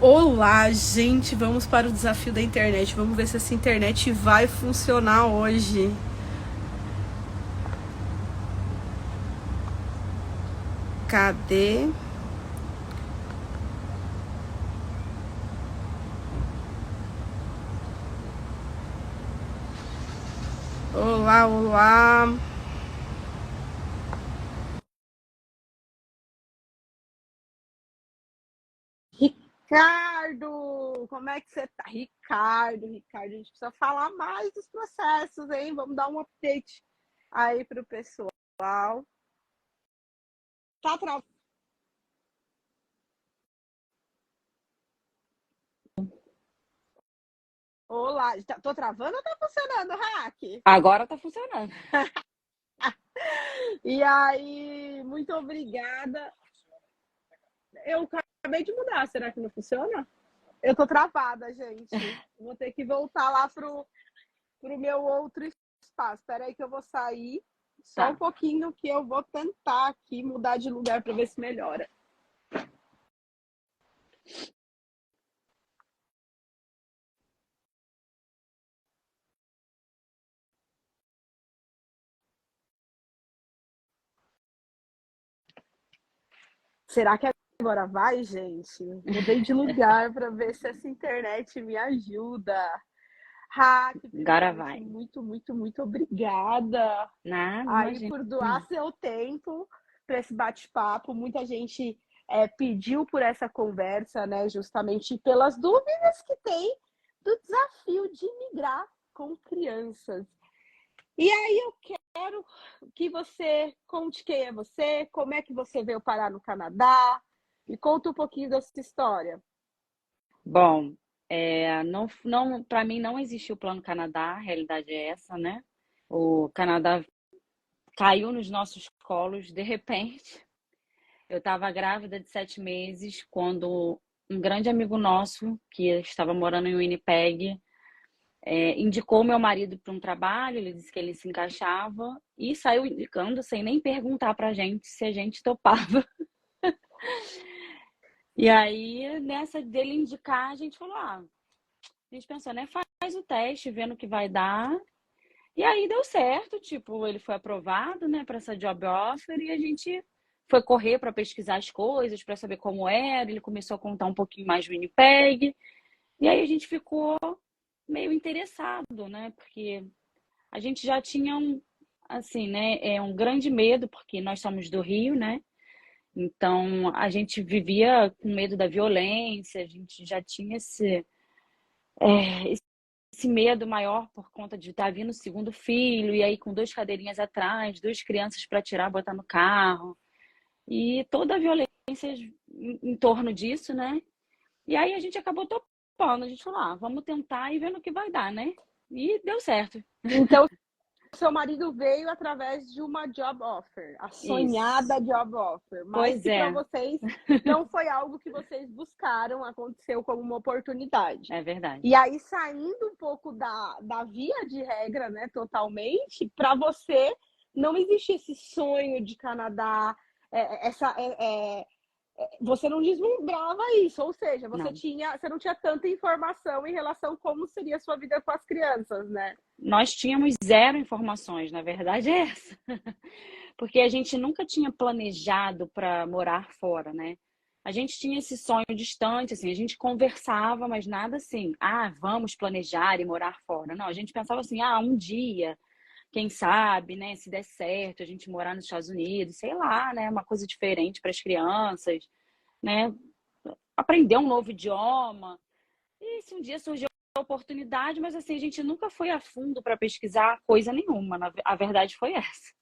Olá, gente, vamos para o desafio da internet. Vamos ver se essa internet vai funcionar hoje. Cadê? Olá, olá. Ricardo, como é que você tá? Ricardo, a gente precisa falar mais dos processos, hein? Vamos dar um update aí pro pessoal. Tá travando? Olá, tô travando ou tá funcionando, Hack? Agora tá funcionando. E aí, muito obrigada. Eu acabei de mudar, será que não funciona? Eu tô travada, gente. Vou ter que voltar lá pro meu outro espaço. Espera aí que eu vou sair só um Tá. pouquinho que eu vou tentar aqui mudar de lugar para ver se melhora. Será que agora vai, gente? Mudei de lugar para ver se essa internet me ajuda. Hack, Agora primeiramente, vai. muito obrigada Nada, aí imagina. por doar seu tempo para esse bate-papo. Muita gente pediu por essa conversa, né? Justamente pelas dúvidas que tem do desafio de migrar com crianças. E aí eu quero que você conte quem é você, como é que você veio parar no Canadá, e conta um pouquinho dessa história. Bom, não, para mim não existiu o Plano Canadá, a realidade é essa, né? O Canadá caiu nos nossos colos de repente. Eu estava grávida de 7 meses quando um grande amigo nosso, que estava morando em Winnipeg, indicou meu marido para um trabalho. Ele disse que ele se encaixava e saiu indicando sem nem perguntar para a gente se a gente topava. E aí, nessa dele indicar, a gente falou, a gente pensou, né? Faz o teste, vendo o que vai dar. E aí deu certo, tipo, ele foi aprovado, né, para essa job offer e a gente foi correr para pesquisar as coisas, para saber como era. Ele começou a contar um pouquinho mais do Winnipeg. E aí a gente ficou meio interessado, né? Porque a gente já tinha assim, né, um grande medo, porque nós somos do Rio, né? Então, a gente vivia com medo da violência, a gente já tinha esse medo maior por conta de estar vindo o segundo filho, e aí com duas cadeirinhas atrás, duas crianças para tirar, botar no carro, e toda a violência em torno disso, né? E aí a gente acabou topando, a gente falou, vamos tentar e vendo o que vai dar, né? E deu certo. Então, seu marido veio através de uma job offer, a Isso. sonhada job offer, mas Pois que para é, vocês não foi algo que vocês buscaram, aconteceu como uma oportunidade. é verdade. E aí, saindo um pouco da via de regra, né, totalmente, para você não existe esse sonho de Canadá, você não deslumbrava isso, ou seja, Não. você não tinha tanta informação em relação a como seria a sua vida com as crianças, né? Nós tínhamos zero informações, na verdade é essa. Porque a gente nunca tinha planejado para morar fora, né? A gente tinha esse sonho distante, assim, a gente conversava, mas nada assim, vamos planejar e morar fora. Não, a gente pensava assim, um dia, quem sabe, né, se der certo, a gente morar nos Estados Unidos, sei lá, né, uma coisa diferente para as crianças, né, aprender um novo idioma. E se um dia surgiu a oportunidade, mas assim, a gente nunca foi a fundo para pesquisar coisa nenhuma, a verdade foi essa.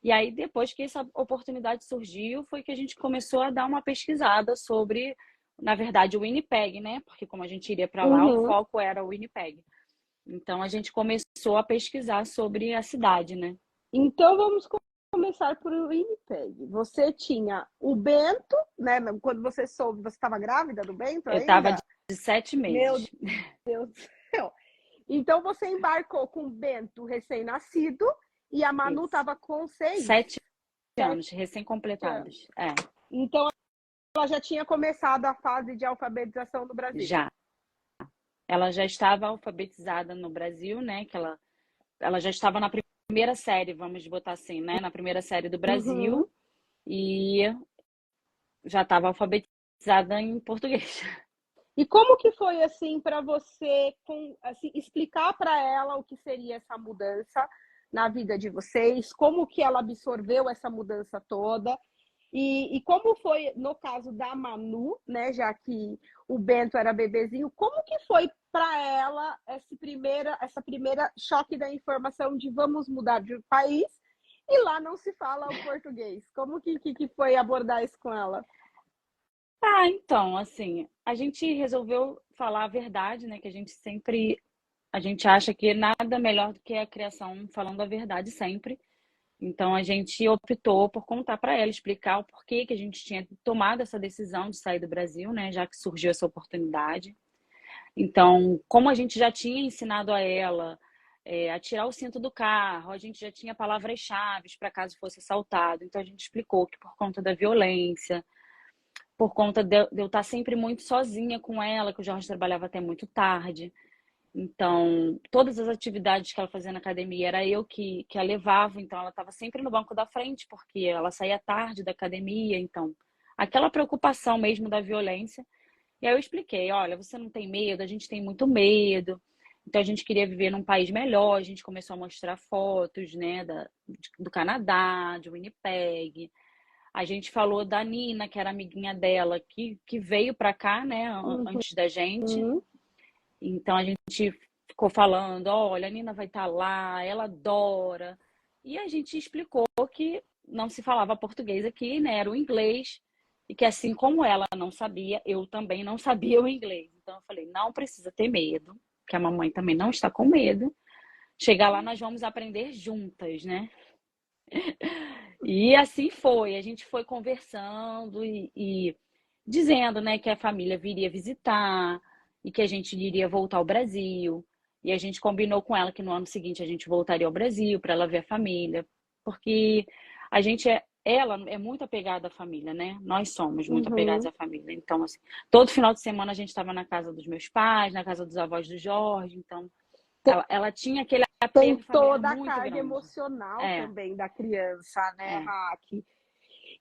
E aí, depois que essa oportunidade surgiu, foi que a gente começou a dar uma pesquisada sobre, na verdade, o Winnipeg, né? Porque como a gente iria para lá, o Uhum. foco era o Winnipeg. Então, a gente começou a pesquisar sobre a cidade, né? Então vamos começar por Winnipeg. Você tinha o Bento, né? Quando você soube, você estava grávida do Bento Eu estava ainda? de 7 meses. Meu Deus do céu. Então você embarcou com o Bento recém-nascido e a Manu Isso. estava com seis, 7 sete anos, recém-completados. anos. É. Então ela já tinha começado a fase de alfabetização no Brasil? Já. Ela já estava alfabetizada no Brasil, né? Que ela já estava na primeira série, vamos botar assim, né? Na primeira série do Uhum. Brasil e já estava alfabetizada em português. E como que foi assim para você assim, explicar para ela o que seria essa mudança na vida de vocês? Como que ela absorveu essa mudança toda? E como foi no caso da Manu, né? Já que o Bento era bebezinho, como que foi para ela essa primeira choque da informação de vamos mudar de país e lá não se fala o português? Como que foi abordar isso com ela? Ah, então, assim, a gente resolveu falar a verdade, né? Que a gente acha que nada melhor do que a criação falando a verdade sempre. Então a gente optou por contar para ela, explicar o porquê que a gente tinha tomado essa decisão de sair do Brasil, né? Já que surgiu essa oportunidade. Então, como a gente já tinha ensinado a ela a tirar o cinto do carro, a gente já tinha palavras-chave para caso fosse assaltado. Então a gente explicou que por conta da violência, por conta de eu estar sempre muito sozinha com ela, que o Jorge trabalhava até muito tarde. Então, todas as atividades que ela fazia na academia era eu que a levava, então ela estava sempre no banco da frente, porque ela saía tarde da academia, então, aquela preocupação mesmo da violência. E aí eu expliquei, olha, você não tem medo, a gente tem muito medo, então a gente queria viver num país melhor, a gente começou a mostrar fotos, né, do Canadá, de Winnipeg. A gente falou da Nina, que era amiguinha dela, que veio para cá, né, antes da gente. Uhum. Então a gente ficou falando, olha, a Nina vai estar lá, ela adora. E a gente explicou que não se falava português aqui, né? Era o inglês. E que assim como ela não sabia, eu também não sabia o inglês. Então eu falei, não precisa ter medo, que a mamãe também não está com medo. Chegar lá, nós vamos aprender juntas, né? E assim foi. A gente foi conversando e dizendo, né, que a família viria visitar e que a gente iria voltar ao Brasil. E a gente combinou com ela que no ano seguinte a gente voltaria ao Brasil para ela ver a família, porque ela é muito apegada à família, né? Nós somos muito apegados Uhum. à família. Então, assim, todo final de semana a gente estava na casa dos meus pais, na casa dos avós do Jorge. Então, ela tinha aquele Tem apego familiar toda a muito carga grande. emocional É, também da criança, né, é. Raque?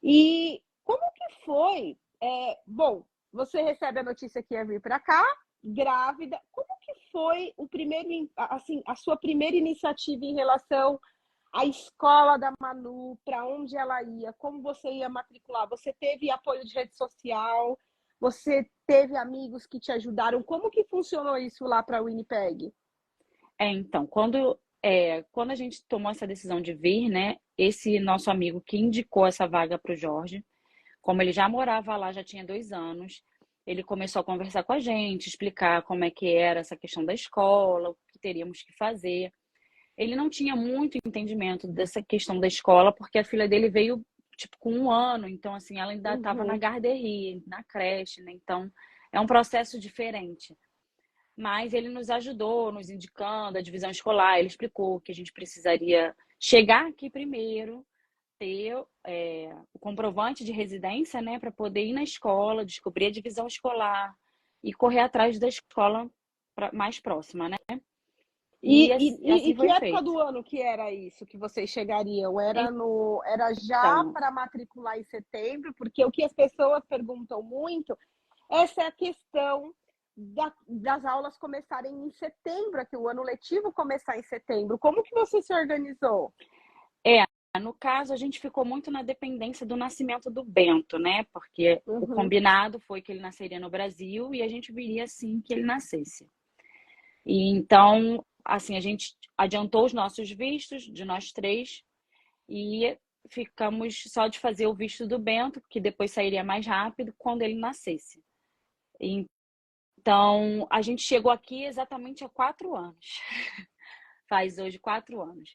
E como que foi? Bom, você recebe a notícia que ia vir para cá, grávida. Como que foi o primeiro, assim, a sua primeira iniciativa em relação à escola da Manu, para onde ela ia, como você ia matricular? Você teve apoio de rede social? Você teve amigos que te ajudaram? Como que funcionou isso lá para a Winnipeg? Então, quando a gente tomou essa decisão de vir, né, esse nosso amigo que indicou essa vaga para o Jorge, como ele já morava lá, já tinha 2 anos, ele começou a conversar com a gente, explicar como é que era essa questão da escola, o que teríamos que fazer. Ele não tinha muito entendimento dessa questão da escola, porque a filha dele veio, tipo, com 1 ano, então, assim, ela ainda estava na Uhum, garderie, na creche, né? Então, é um processo diferente. Mas ele nos ajudou, nos indicando a divisão escolar. Ele explicou que a gente precisaria chegar aqui primeiro, ter o comprovante de residência, né, para poder ir na escola, descobrir a divisão escolar e correr atrás da escola mais próxima, né? E, E e assim que foi época feito. do ano que era isso que vocês chegariam? Era já Então, para matricular em setembro? Porque o que as pessoas perguntam muito, essa é a questão das aulas começarem em setembro, aqui o ano letivo começar em setembro. Como que você se organizou? é, no caso, a gente ficou muito na dependência do nascimento do Bento, né? Porque o Uhum, combinado foi que ele nasceria no Brasil e a gente viria assim que ele nascesse. E então, assim, a gente adiantou os nossos vistos, de nós três, e ficamos só de fazer o visto do Bento, que depois sairia mais rápido quando ele nascesse. Então, a gente chegou aqui exatamente há 4 anos. Faz hoje 4 anos.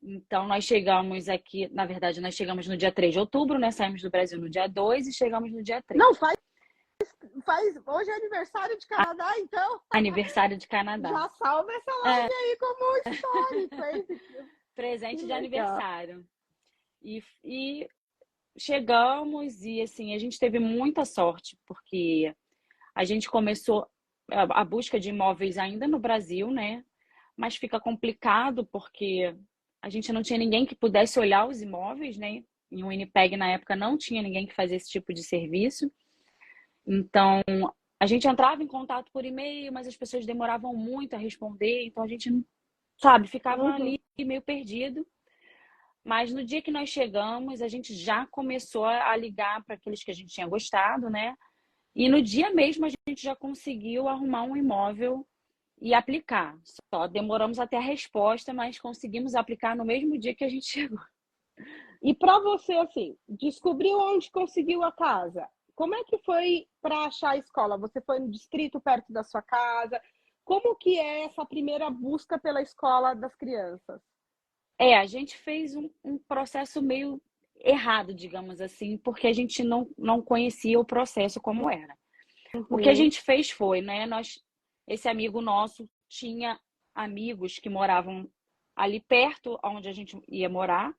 Então, nós chegamos aqui, na verdade, nós chegamos no dia 3 de outubro, né? Saímos do Brasil no dia 2 e chegamos no dia não, 3. hoje é aniversário de Canadá, então Aniversário de Canadá. já salva essa live aí como histórico, hein? Presente Que de legal. aniversário. E chegamos e assim, a gente teve muita sorte, porque a gente começou a busca de imóveis ainda no Brasil, né? Mas fica complicado porque a gente não tinha ninguém que pudesse olhar os imóveis, né? Em Winnipeg, na época, não tinha ninguém que fazia esse tipo de serviço. Então, a gente entrava em contato por e-mail, mas as pessoas demoravam muito a responder, então a gente, sabe, ficava Uhum. ali meio perdido. Mas no dia que nós chegamos, a gente já começou a ligar para aqueles que a gente tinha gostado, né? E no dia mesmo a gente já conseguiu arrumar um imóvel e aplicar. Só demoramos até a resposta, mas conseguimos aplicar no mesmo dia que a gente chegou. E para você, assim, descobriu onde conseguiu a casa? Como é que foi para achar a escola? Você foi no distrito perto da sua casa? Como que é essa primeira busca pela escola das crianças? A gente fez um processo meio errado, digamos assim, porque a gente não conhecia o processo como era. O que a Uhum, gente fez foi, né? Esse amigo nosso tinha amigos que moravam ali perto onde a gente ia morar.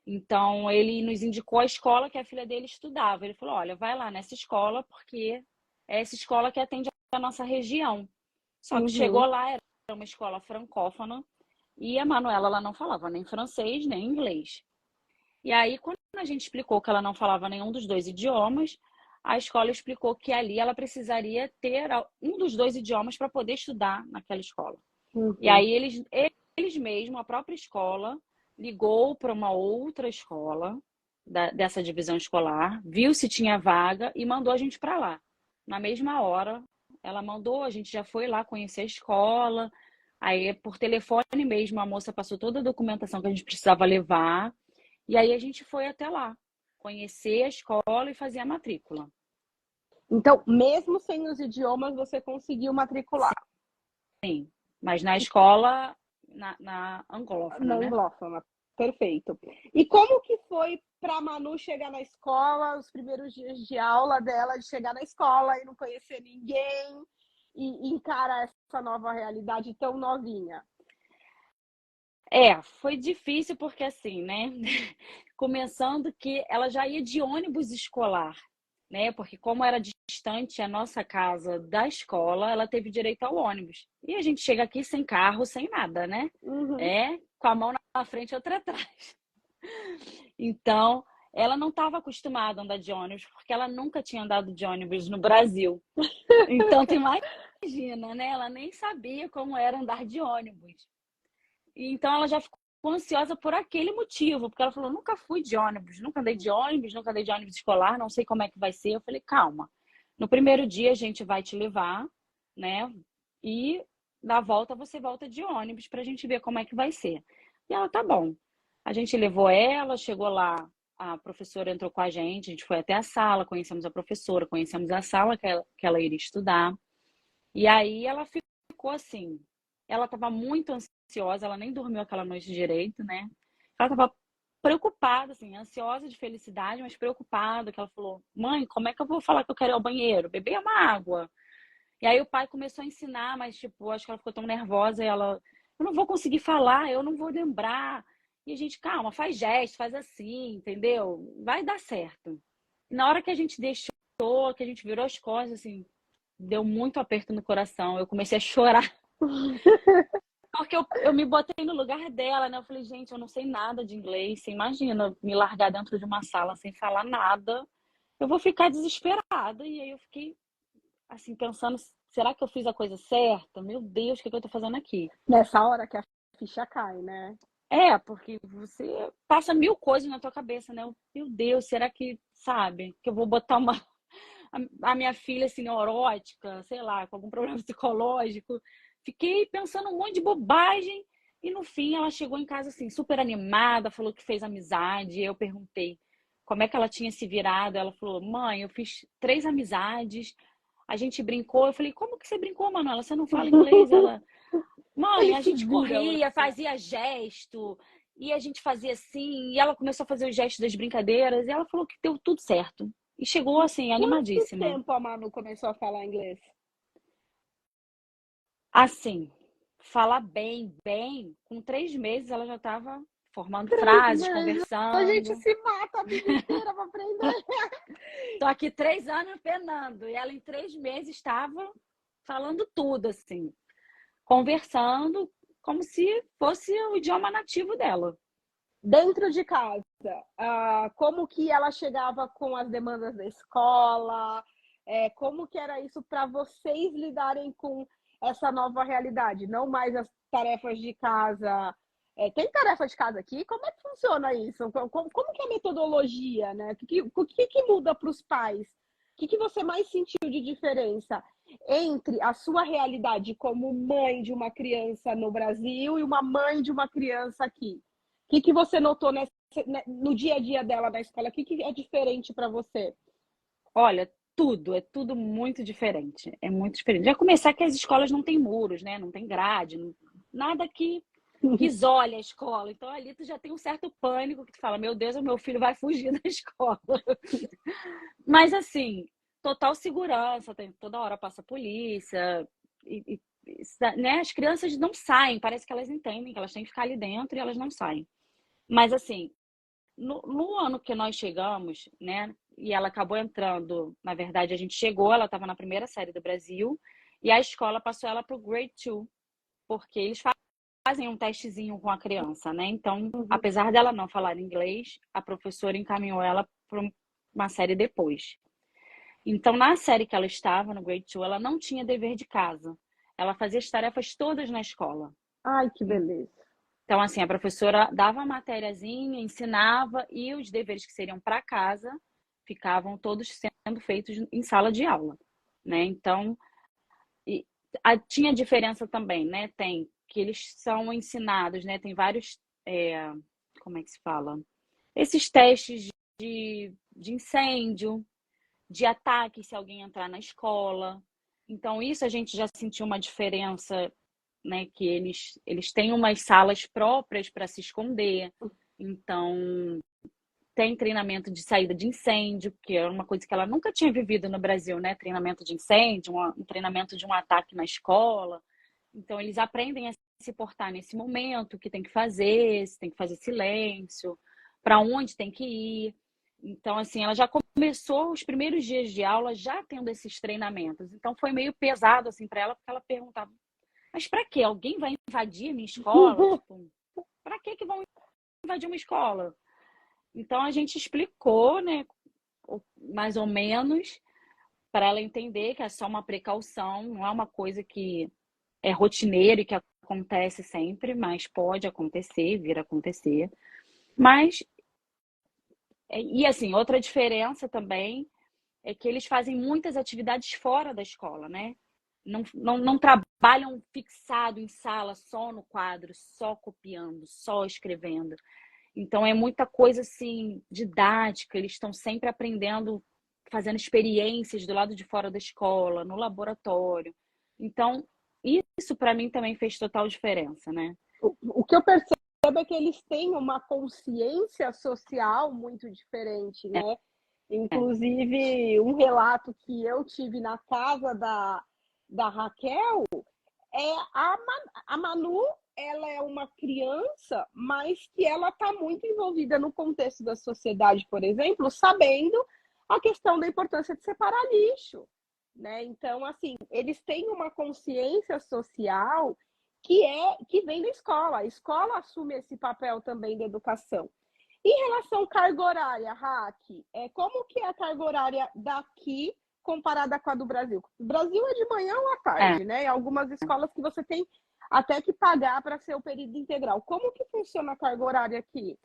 Então, ele nos indicou a escola que a filha dele estudava. Ele falou: olha, vai lá nessa escola, porque é essa escola que atende a nossa região. Só que chegou uhum. lá, era uma escola francófona, e a Manuela ela não falava nem francês, nem inglês. E aí, quando a gente explicou que ela não falava nenhum dos dois idiomas, a escola explicou que ali ela precisaria ter um dos dois idiomas para poder estudar naquela escola. E Uhum. aí eles mesmos, a própria escola, ligou para uma outra escola dessa divisão escolar, viu se tinha vaga e mandou a gente para lá. Na mesma hora, ela mandou, a gente já foi lá conhecer a escola. Aí, por telefone mesmo, a moça passou toda a documentação que a gente precisava levar. E aí a gente foi até lá, conhecer a escola e fazer a matrícula. Então, mesmo sem os idiomas, você conseguiu matricular Sim, mas na escola, na anglófona, na né? anglófona. Perfeito. E como que foi para a Manu chegar na escola, os primeiros dias de aula dela, de chegar na escola e não conhecer ninguém e encarar essa nova realidade tão novinha? Foi difícil porque assim, né? Começando que ela já ia de ônibus escolar, né? Porque como era distante a nossa casa da escola, ela teve direito ao ônibus. E a gente chega aqui sem carro, sem nada, né? Uhum. Com a mão na frente e outra atrás. Então, ela não estava acostumada a andar de ônibus, porque ela nunca tinha andado de ônibus no Brasil. Então, tu imagina, né? Ela nem sabia como era andar de ônibus. Então ela já ficou ansiosa por aquele motivo, porque ela falou: nunca fui de ônibus, nunca andei de ônibus, nunca andei de ônibus escolar, não sei como é que vai ser. Eu falei: calma, no primeiro dia a gente vai te levar, né? E na volta você volta de ônibus pra gente ver como é que vai ser. E ela: tá bom. A gente levou ela, chegou lá, a professora entrou com a gente foi até a sala, conhecemos a professora, conhecemos a sala que ela iria estudar. E aí ela ficou assim, ela estava muito ansiosa, ela nem dormiu aquela noite direito, né? Ela estava preocupada, assim, ansiosa de felicidade, mas preocupada, que ela falou: mãe, como é que eu vou falar que eu quero ir ao banheiro? Beber uma água. E aí o pai começou a ensinar, mas, tipo, acho que ela ficou tão nervosa e ela: eu não vou conseguir falar, eu não vou lembrar. E a gente: calma, faz gesto, faz assim, entendeu? Vai dar certo. E na hora que a gente deixou, que a gente virou as costas, assim, deu muito aperto no coração. Eu comecei a chorar, porque eu me botei no lugar dela, né? Eu falei: gente, eu não sei nada de inglês. Você imagina me largar dentro de uma sala sem falar nada? Eu vou ficar desesperada. E aí eu fiquei, assim, pensando: será que eu fiz a coisa certa? Meu Deus, o que é que eu tô fazendo aqui? Nessa hora que a ficha cai, né? Porque você passa mil coisas na tua cabeça, né? Meu Deus, será que, sabe, que eu vou botar a minha filha assim, neurótica, sei lá, com algum problema psicológico. Fiquei pensando um monte de bobagem e no fim ela chegou em casa assim, super animada, falou que fez amizade. Eu perguntei como é que ela tinha se virado. Ela falou: mãe, eu fiz 3 amizades, a gente brincou. Eu falei: como que você brincou, Manuela? Você não fala inglês? Ela: mãe, Eles a gente seguram, corria, né? fazia gesto, e a gente fazia assim, e ela começou a fazer os gestos das brincadeiras, e ela falou que deu tudo certo. E chegou Em assim, quanto animadíssima. tempo a Manu começou a falar inglês? Assim, falar bem, com 3 meses ela já estava formando 3 frases, meses. A gente conversando. se mata a vida inteira para aprender. Tô aqui 3 anos penando. E ela, em 3 meses, estava falando tudo, assim. Conversando como se fosse o idioma nativo dela. Dentro de casa, como que ela chegava com as demandas da escola? Como que era isso para vocês lidarem com essa nova realidade? Não mais as tarefas de casa. Tem tarefa de casa aqui? Como é que funciona isso? Como que é a metodologia, né? O que muda para os pais? O que você mais sentiu de diferença entre a sua realidade como mãe de uma criança no Brasil e uma mãe de uma criança aqui? O que você notou no dia a dia dela na escola? O que é diferente para você? Olha, é tudo muito diferente. É muito diferente. Já começar que as escolas não têm muros, né? Não tem grade, nada que isole a escola. Então ali tu já tem um certo pânico que tu fala, meu Deus, o meu filho vai fugir da escola. Mas assim, total segurança, toda hora passa a polícia, né? As crianças não saem, parece que elas entendem que elas têm que ficar ali dentro e elas não saem. Mas assim, no ano que nós chegamos, né? E ela acabou entrando, na verdade, a gente chegou, ela estava na primeira série do Brasil, e a escola passou ela para o Grade 2, porque eles fazem um testezinho com a criança, né? Então, Uhum. apesar dela não falar inglês, a professora encaminhou ela para uma série depois. Então, na série que ela estava, no Grade 2, ela não tinha dever de casa. Ela fazia as tarefas todas na escola. Ai, que beleza. Então, assim, a professora dava a matériazinha, ensinava, e os deveres que seriam para casa ficavam todos sendo feitos em sala de aula, né? Então, tinha diferença também, né? Tem que eles são ensinados, né? Tem vários, como é que se fala? Esses testes de incêndio, de ataque se alguém entrar na escola. Então, isso a gente já sentiu uma diferença, né? Que eles têm umas salas próprias para se esconder. Então, tem treinamento de saída de incêndio, que é uma coisa que ela nunca tinha vivido no Brasil, né? Treinamento de incêndio, um treinamento de um ataque na escola. Então, eles aprendem a se portar nesse momento, o que tem que fazer, se tem que fazer silêncio, para onde tem que ir. Então, assim, ela já começou os primeiros dias de aula já tendo esses treinamentos. Então, foi meio pesado, assim, para ela, porque ela perguntava, mas para quê? Alguém vai invadir a minha escola? Tipo, para que vão invadir uma escola? Então, a gente explicou, né, mais ou menos, para ela entender que é só uma precaução, não é uma coisa que é rotineiro e que acontece sempre, mas pode acontecer, vir a acontecer. Mas, e assim, outra diferença também é que eles fazem muitas atividades fora da escola, né? Não trabalham fixado em sala, só no quadro, só copiando, só escrevendo. Então é muita coisa assim didática, eles estão sempre aprendendo, fazendo experiências do lado de fora da escola, no laboratório. Então, isso para mim também fez total diferença, né? O que eu percebo é que eles têm uma consciência social muito diferente, né? É, Inclusive, um relato que eu tive na casa da Raquel a Manu, ela é uma criança, mas que ela está muito envolvida no contexto da sociedade, por exemplo, sabendo a questão da importância de separar lixo, né? Então, assim, eles têm uma consciência social que vem da escola. A escola assume esse papel também da educação. Em relação à carga horária, Hack, como que é a carga horária daqui comparada com a do Brasil? O Brasil é de manhã ou à é, tarde, né? E algumas escolas que você tem até que pagar para ser o período integral. Como que funciona a carga horária aqui?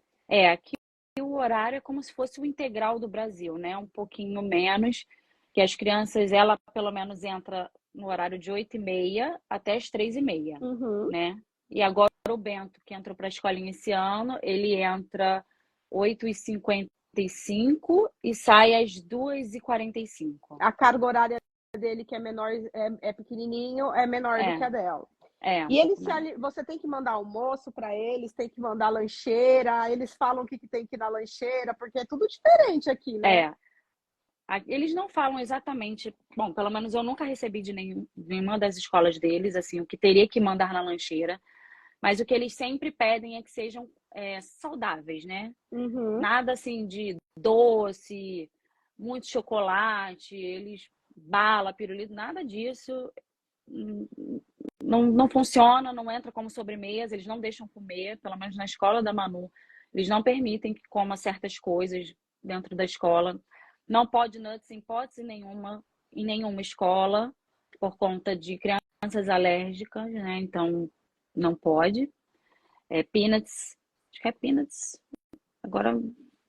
aqui o horário é como se fosse o integral do Brasil, né? Um pouquinho menos, que as crianças, ela pelo menos entra no horário de 8h30 até as 3h30, Uhum. né? E agora o Bento, que entrou para a escolinha esse ano, ele entra 8h55 e sai às 2h45. A carga horária dele, que é menor, é pequenininho, é menor do que É, a dela. um E pouco mais. você tem que mandar almoço para eles, tem que mandar lancheira, eles falam o que tem que ir na lancheira, porque é tudo diferente aqui, né? É, eles não falam exatamente, bom, pelo menos eu nunca recebi de nenhuma das escolas deles, assim, o que teria que mandar na lancheira, mas o que eles sempre pedem é que sejam saudáveis, né? Uhum. Nada assim de doce, muito chocolate, bala, pirulito, nada disso. Não funciona, não entra como sobremesa, eles não deixam comer, pelo menos na escola da Manu, eles não permitem que coma certas coisas dentro da escola. Não pode nuts em hipótese nenhuma, em nenhuma escola, por conta de crianças alérgicas, né? Então, não pode. Peanuts, acho que é peanuts. Agora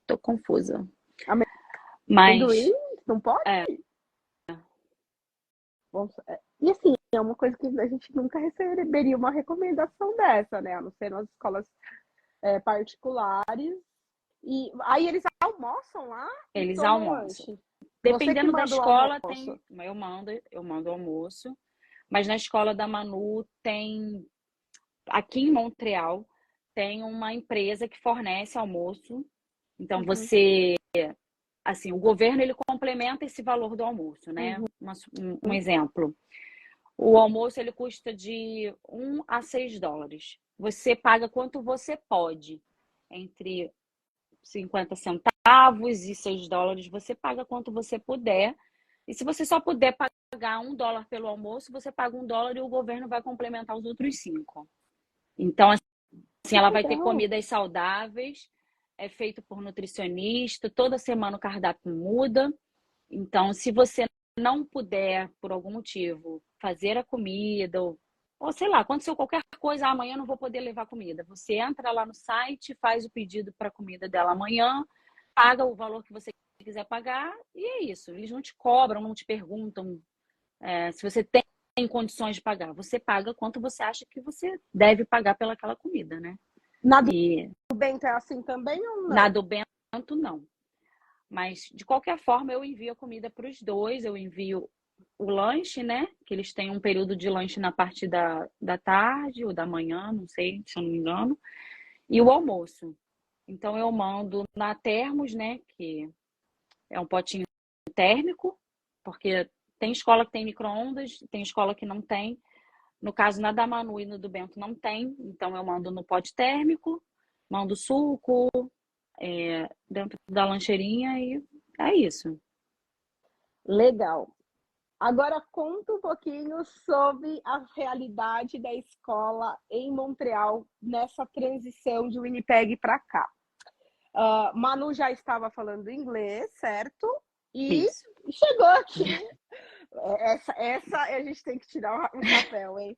tô confusa. Amendoim? Mas, Não pode? é, Nossa, e assim, é uma coisa que a gente nunca receberia uma recomendação dessa, né? A não ser nas escolas particulares. E aí eles almoçam lá e eles tomam almoçam. lanche. Você que Dependendo da manda o escola, almoço. eu mando almoço. Mas na escola da Manu tem, aqui em Montreal, tem uma empresa que fornece almoço. Então Uhum, você, assim, o governo ele complementa esse valor do almoço, né? uhum. Um exemplo. O almoço ele custa de $1 a $6. Você paga quanto você pode, entre 50 centavos e $6, você paga quanto você puder. E se você só puder pagar $1 pelo almoço, você paga $1 e o governo vai complementar os outros 5. Então, assim, Que ela vai ter legal. comidas saudáveis, é feito por nutricionista, toda semana o cardápio muda. Então, se você não puder, por algum motivo, fazer a comida, ou sei lá, aconteceu qualquer coisa, amanhã eu não vou poder levar comida. Você entra lá no site, faz o pedido para a comida dela amanhã, paga o valor que você quiser pagar, e é isso. Eles não te cobram, não te perguntam se você tem condições de pagar. Você paga quanto você acha que você deve pagar pelaquela comida, né? Na do E Bento é assim também ou na não? do Bento, não. Mas, de qualquer forma, eu envio a comida para os dois. Eu envio o lanche, né? Que eles têm um período de lanche na parte da tarde ou da manhã, não sei, se eu não me engano. E o almoço. Então, eu mando na Termos, né? Que é um potinho térmico, porque tem escola que tem micro-ondas, tem escola que não tem. No caso, na da Manu e no do Bento não tem. Então, eu mando no pote térmico, mando suco, dentro da lancheirinha e é isso. Legal. Agora conta um pouquinho sobre a realidade da escola em Montreal nessa transição de Winnipeg para cá. Manu já estava falando inglês, certo? E Isso. chegou aqui. Essa a gente tem que tirar o chapéu, hein?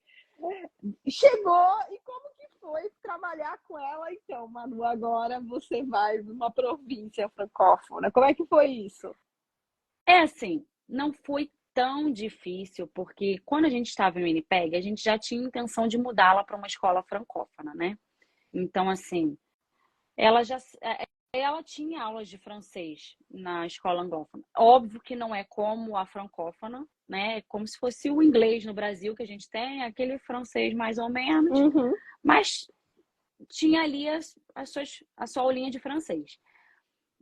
Chegou e como que foi trabalhar com ela então, Manu? Agora você vai numa província francófona. Como é que foi isso? É assim, não foi tão difícil, porque quando a gente estava em Winnipeg, a gente já tinha intenção de mudá-la para uma escola francófona, né? Então, assim, ela já ela tinha aulas de francês na escola anglófona. Óbvio que não é como a francófona, né? É como se fosse o inglês no Brasil que a gente tem, aquele francês mais ou menos, Uhum. mas tinha ali a sua aulinha de francês.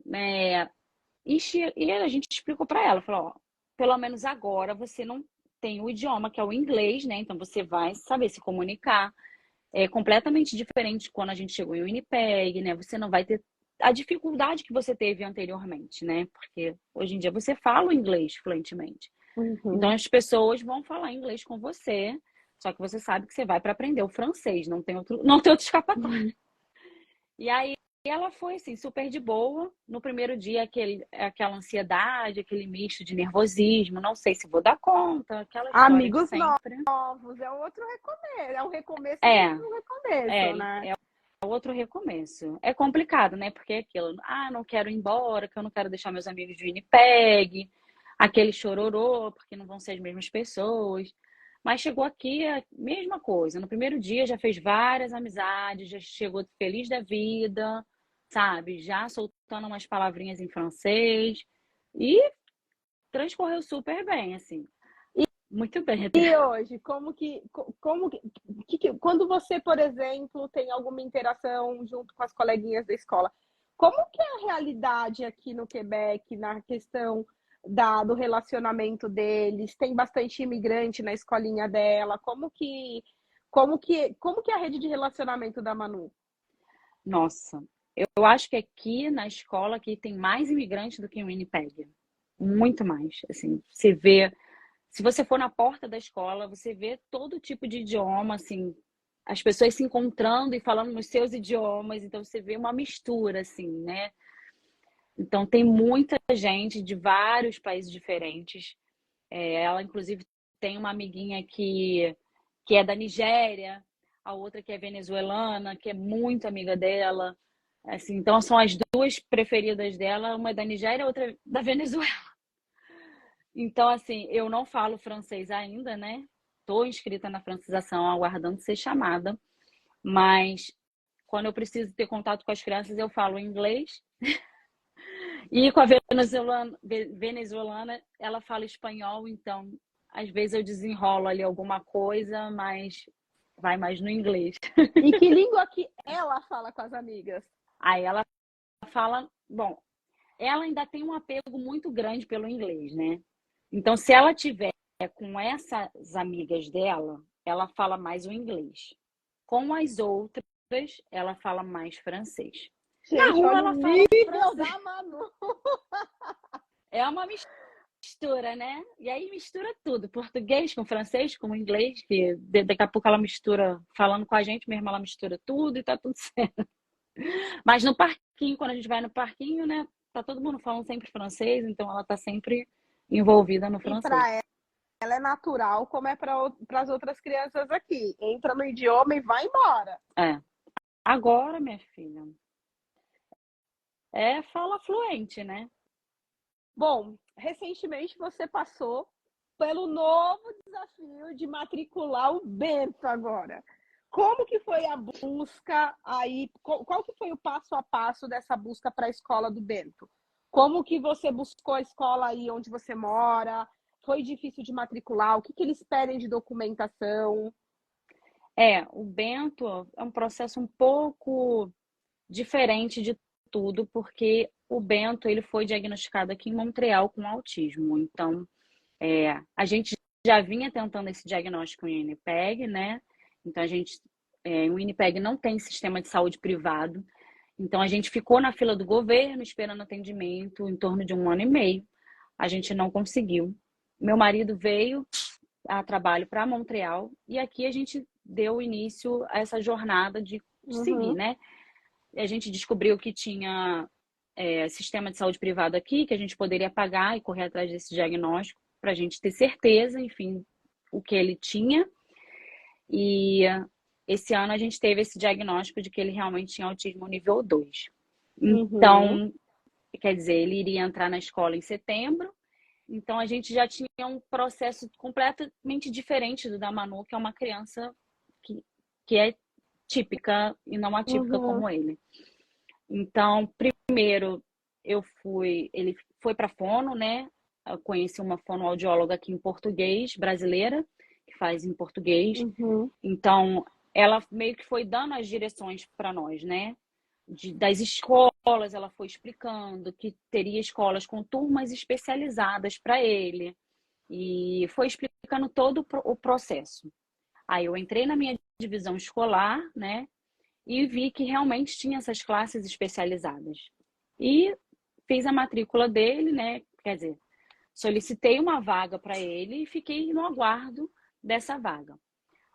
E a gente explicou para ela, falou, ó, pelo menos agora você não tem o idioma, que é o inglês, né? Então você vai saber se comunicar. É completamente diferente de quando a gente chegou em Winnipeg, né? Você não vai ter a dificuldade que você teve anteriormente, né? Porque hoje em dia você fala o inglês fluentemente. Então Uhum. as pessoas vão falar inglês com você, só que você sabe que você vai para aprender o francês, não tem outro escapatório. E aí ela foi assim, super de boa. No primeiro dia, aquela ansiedade, aquele misto de nervosismo, não sei se vou dar conta, aquela história de Amigos sempre. novos, é outro recomeço, é um recomeço É, dentro do recomeço, é, né? é outro recomeço. É complicado, né? Porque é aquilo, não quero ir embora, que eu não quero deixar meus amigos de Winnipeg, aquele chororô, porque não vão ser as mesmas pessoas. Mas chegou aqui a mesma coisa. No primeiro dia já fez várias amizades, já chegou feliz da vida, sabe? Já soltando umas palavrinhas em francês e transcorreu super bem, assim. Muito bem até. E hoje, quando você, por exemplo, tem alguma interação junto com as coleguinhas da escola, como que é a realidade aqui no Quebec na questão do relacionamento deles? Tem bastante imigrante na escolinha dela? Como que é a rede de relacionamento da Manu? Nossa, eu acho que aqui na escola aqui tem mais imigrantes do que em Winnipeg. Muito mais. Assim, você vê, se você for na porta da escola, você vê todo tipo de idioma, assim, as pessoas se encontrando e falando nos seus idiomas, então você vê uma mistura, assim, né? Então tem muita gente de vários países diferentes. Ela, inclusive, tem uma amiguinha que é da Nigéria, a outra que é venezuelana, que é muito amiga dela. Assim, então são as duas preferidas dela, uma é da Nigéria, a outra é da Venezuela. Então, assim, eu não falo francês ainda, né? Estou inscrita na francização, aguardando ser chamada, mas quando eu preciso ter contato com as crianças, eu falo inglês. E com a venezuelana, ela fala espanhol, então às vezes eu desenrolo ali alguma coisa, mas vai mais no inglês. E que língua que ela fala com as amigas? Aí ela fala, bom, ela ainda tem um apego muito grande pelo inglês, né? Então, se ela tiver com essas amigas dela, ela fala mais o inglês. Com as outras, ela fala mais francês. Na Gente, rua, olha ela o fala nível francês. da Manu. É uma mistura, né? E aí mistura tudo, português com francês, com inglês, que daqui a pouco ela mistura, falando com a gente mesmo, ela mistura tudo e tá tudo certo. Mas no parquinho, quando a gente vai no parquinho, né? Tá todo mundo falando sempre francês, então ela tá sempre envolvida no E francês. para ela é natural, como é para as outras crianças aqui. Entra no idioma e vai embora. É. Agora, minha filha, fala fluente, né? Bom, recentemente você passou pelo novo desafio de matricular o Bento agora. Como que foi a busca aí? Qual que foi o passo a passo dessa busca para a escola do Bento? Como que você buscou a escola aí onde você mora? Foi difícil de matricular? O que que eles pedem de documentação? O Bento é um processo um pouco diferente de tudo, porque o Bento ele foi diagnosticado aqui em Montreal com autismo. Então, a gente já vinha tentando esse diagnóstico em Winnipeg, né? Então, em Winnipeg não tem sistema de saúde privado. Então, a gente ficou na fila do governo esperando atendimento em torno de 1 ano e meio. A gente não conseguiu. Meu marido veio a trabalho para Montreal e aqui a gente deu início a essa jornada de seguir, Uhum. né? A gente descobriu que tinha sistema de saúde privado aqui, que a gente poderia pagar e correr atrás desse diagnóstico para a gente ter certeza, enfim, o que ele tinha. E esse ano a gente teve esse diagnóstico de que ele realmente tinha autismo nível 2. Uhum. Então, quer dizer, ele iria entrar na escola em setembro. Então, a gente já tinha um processo completamente diferente do da Manu, que é uma criança que é típica e não atípica Uhum. como ele. Então, primeiro, ele foi para fono, né? Eu conheci uma fonoaudióloga aqui em português, brasileira, que faz em português. Uhum. Então, ela meio que foi dando as direções para nós, né? Das escolas, ela foi explicando que teria escolas com turmas especializadas para ele. E foi explicando todo o processo. Aí eu entrei na minha divisão escolar, né? E vi que realmente tinha essas classes especializadas. E fiz a matrícula dele, né? Quer dizer, solicitei uma vaga para ele e fiquei no aguardo dessa vaga.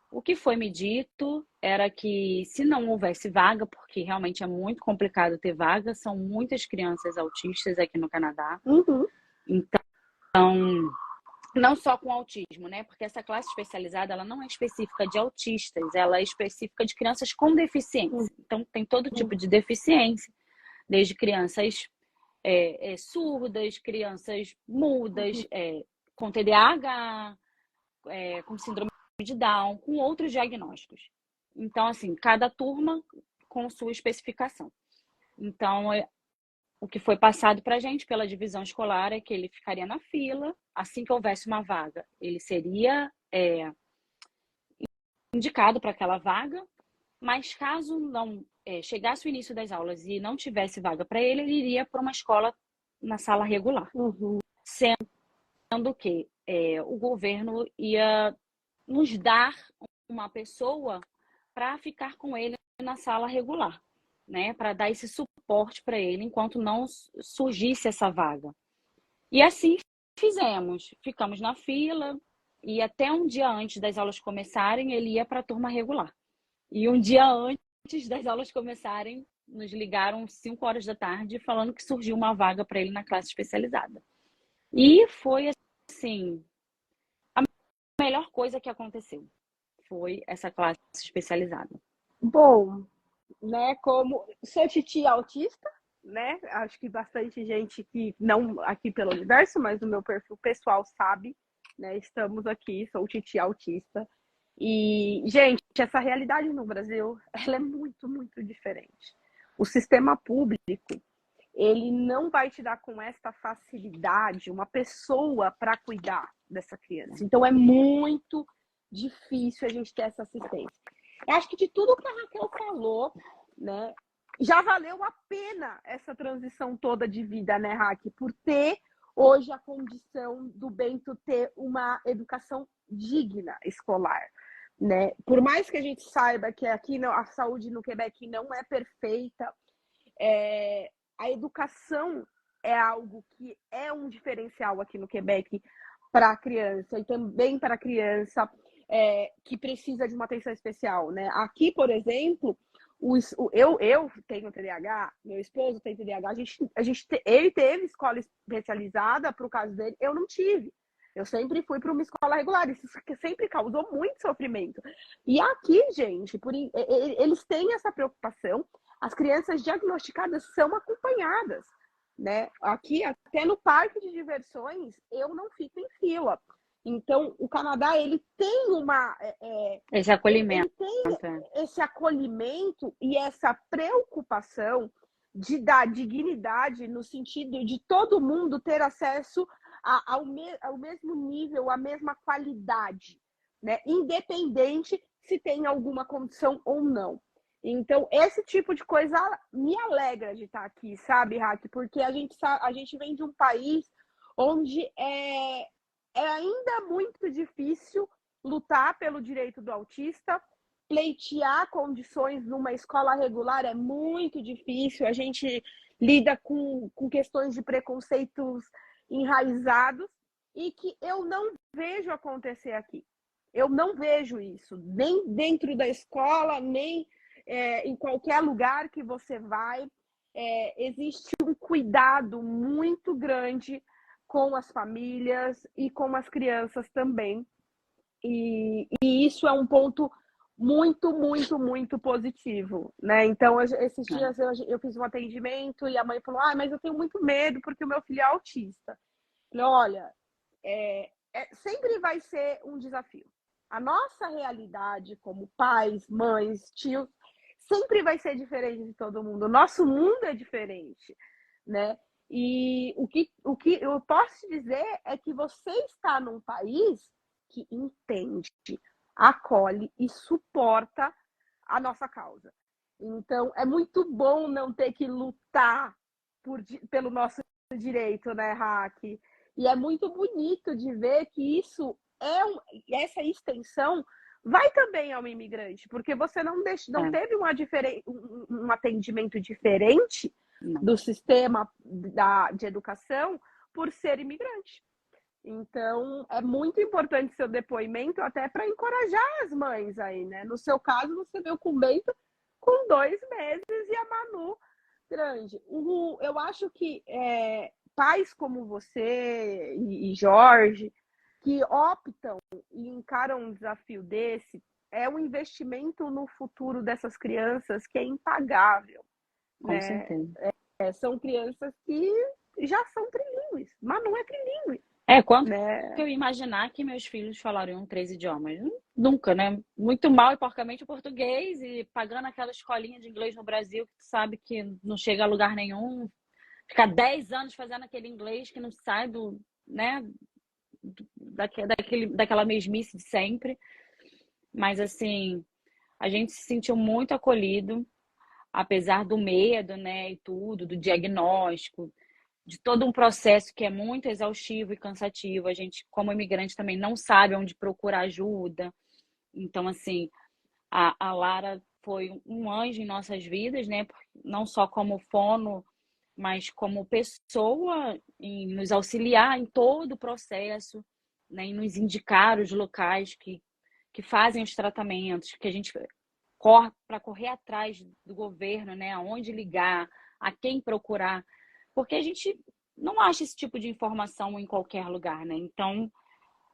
O que foi me dito era que se não houvesse vaga, porque realmente é muito complicado ter vaga, são muitas crianças autistas aqui no Canadá. Uhum. Então, não só com autismo, né? Porque essa classe especializada, ela não é específica de autistas, ela é específica de crianças com deficiência. Então, tem todo tipo de deficiência, desde crianças surdas, crianças mudas, com TDAH, com síndrome de Down, com outros diagnósticos. Então, assim, cada turma com sua especificação. Então, o que foi passado para a gente pela divisão escolar é que ele ficaria na fila, assim que houvesse uma vaga, ele seria indicado para aquela vaga, mas caso não chegasse o início das aulas e não tivesse vaga para ele, ele iria para uma escola na sala regular, Uhum. sendo que o governo ia nos dar uma pessoa para ficar com ele na sala regular. né, para dar esse suporte para ele enquanto não surgisse essa vaga. E assim fizemos. Ficamos na fila e até um dia antes das aulas começarem, ele ia para a turma regular. E um dia antes das aulas começarem, nos ligaram 5 horas da tarde falando que surgiu uma vaga para ele na classe especializada. E foi assim, a melhor coisa que aconteceu foi essa classe especializada. Bom, né, como sou titia autista, né? Acho que bastante gente que não aqui pelo universo, mas no meu perfil pessoal sabe, né? Estamos aqui, sou titia autista. E, gente, essa realidade no Brasil, ela é muito, muito diferente. O sistema público, ele não vai te dar com esta facilidade uma pessoa para cuidar dessa criança. Então é muito difícil a gente ter essa assistência. Eu acho que de tudo que a Raquel falou, né, já valeu a pena essa transição toda de vida, né, Raquel? Por ter hoje a condição do Bento ter uma educação digna escolar, né? Por mais que a gente saiba que aqui a saúde no Quebec não é perfeita, a educação é algo que é um diferencial aqui no Quebec para a criança e também para a criança que precisa de uma atenção especial, né? Aqui, por exemplo, eu tenho TDAH, meu esposo tem TDAH, ele teve escola especializada para o caso dele, eu não tive. Eu sempre fui para uma escola regular, isso sempre causou muito sofrimento. E aqui, gente, eles têm essa preocupação, as crianças diagnosticadas são acompanhadas, né? Aqui, até no parque de diversões, eu não fico em fila. Então, o Canadá, ele tem esse acolhimento. Ele tem esse acolhimento e essa preocupação de dar dignidade no sentido de todo mundo ter acesso ao mesmo nível, à mesma qualidade, né? Independente se tem alguma condição ou não. Então, esse tipo de coisa me alegra de estar aqui, sabe, Raque? Porque a gente vem de um país onde é ainda muito difícil lutar pelo direito do autista, pleitear condições numa escola regular é muito difícil, a gente lida com questões de preconceitos enraizados e que eu não vejo acontecer aqui. Eu não vejo isso, nem dentro da escola, nem em qualquer lugar que você vai. Existe um cuidado muito grande com as famílias e com as crianças também. E isso é um ponto muito, muito, muito positivo, né? Então, esses dias eu fiz um atendimento e a mãe falou, mas eu tenho muito medo porque o meu filho é autista. Eu falei, olha, sempre vai ser um desafio. A nossa realidade como pais, mães, tios, sempre vai ser diferente de todo mundo. O nosso mundo é diferente, né? E o que eu posso te dizer é que você está num país que entende, acolhe e suporta a nossa causa. Então, é muito bom não ter que lutar pelo nosso direito, né, Raque? E é muito bonito de ver que isso essa extensão vai também ao imigrante, porque você não teve um atendimento diferente do sistema de educação por ser imigrante. Então, é muito importante seu depoimento até para encorajar as mães aí, né? No seu caso, você veio com o Bento com 2 meses e a Manu grande. Eu acho que pais como você e Jorge, que optam e encaram um desafio desse, é um investimento no futuro dessas crianças que é impagável. Com certeza. São crianças que já são trilingües, mas não é trilingüe. Quando eu imaginar que meus filhos falariam 3 idiomas? Nunca, né? Muito mal e porcamente o português e pagando aquela escolinha de inglês no Brasil que tu sabe que não chega a lugar nenhum. Ficar 10 anos fazendo aquele inglês que não sai daquela mesmice de sempre. Mas, assim, a gente se sentiu muito acolhido, apesar do medo, né, e tudo, do diagnóstico, de todo um processo que é muito exaustivo e cansativo. A gente, como imigrante, também não sabe onde procurar ajuda. Então, assim, a Lara foi um anjo em nossas vidas, né? Não só como fono, mas como pessoa, em nos auxiliar em todo o processo, né? Em nos indicar os locais que fazem os tratamentos, que a gente corre para correr atrás do governo, né? Aonde ligar, a quem procurar, porque a gente não acha esse tipo de informação em qualquer lugar, né? Então,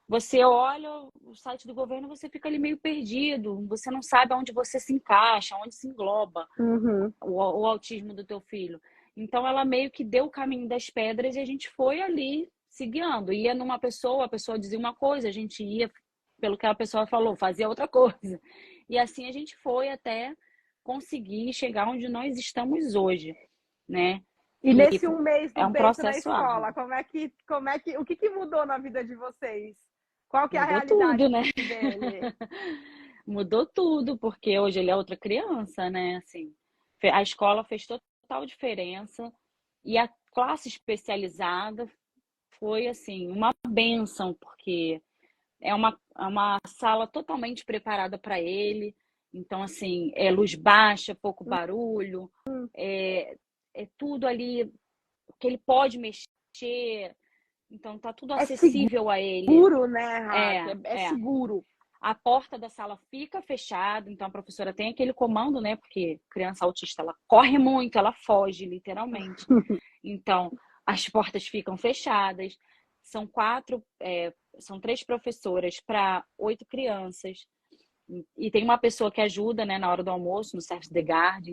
você olha o site do governo, você fica ali meio perdido, você não sabe aonde você se encaixa, onde se engloba Uhum. o autismo do teu filho. Então, ela meio que deu o caminho das pedras e a gente foi ali se guiando. Ia numa pessoa, a pessoa dizia uma coisa, a gente ia pelo que a pessoa falou, fazia outra coisa. E assim a gente foi até conseguir chegar onde nós estamos hoje, né? E E nesse um mês do é um Bento na processo escola, árduo. o que mudou na vida de vocês? Qual que é a Mudou tudo, realidade né? dele? Mudou tudo, porque hoje ele é outra criança, né? Assim, a escola fez total diferença e a classe especializada foi assim uma bênção, porque é uma sala totalmente preparada para ele. Então, assim, é luz baixa, pouco barulho, é, é tudo ali que ele pode mexer. Então, tá tudo É acessível a ele. seguro, né, Raque? É, É é. seguro. A porta da sala fica fechada, então a professora tem aquele comando, né? Porque criança autista, ela corre muito, ela foge, literalmente. Então, as portas ficam fechadas. São são 3 professoras para 8 crianças. E tem uma pessoa que ajuda, né, na hora do almoço, no service de guarda,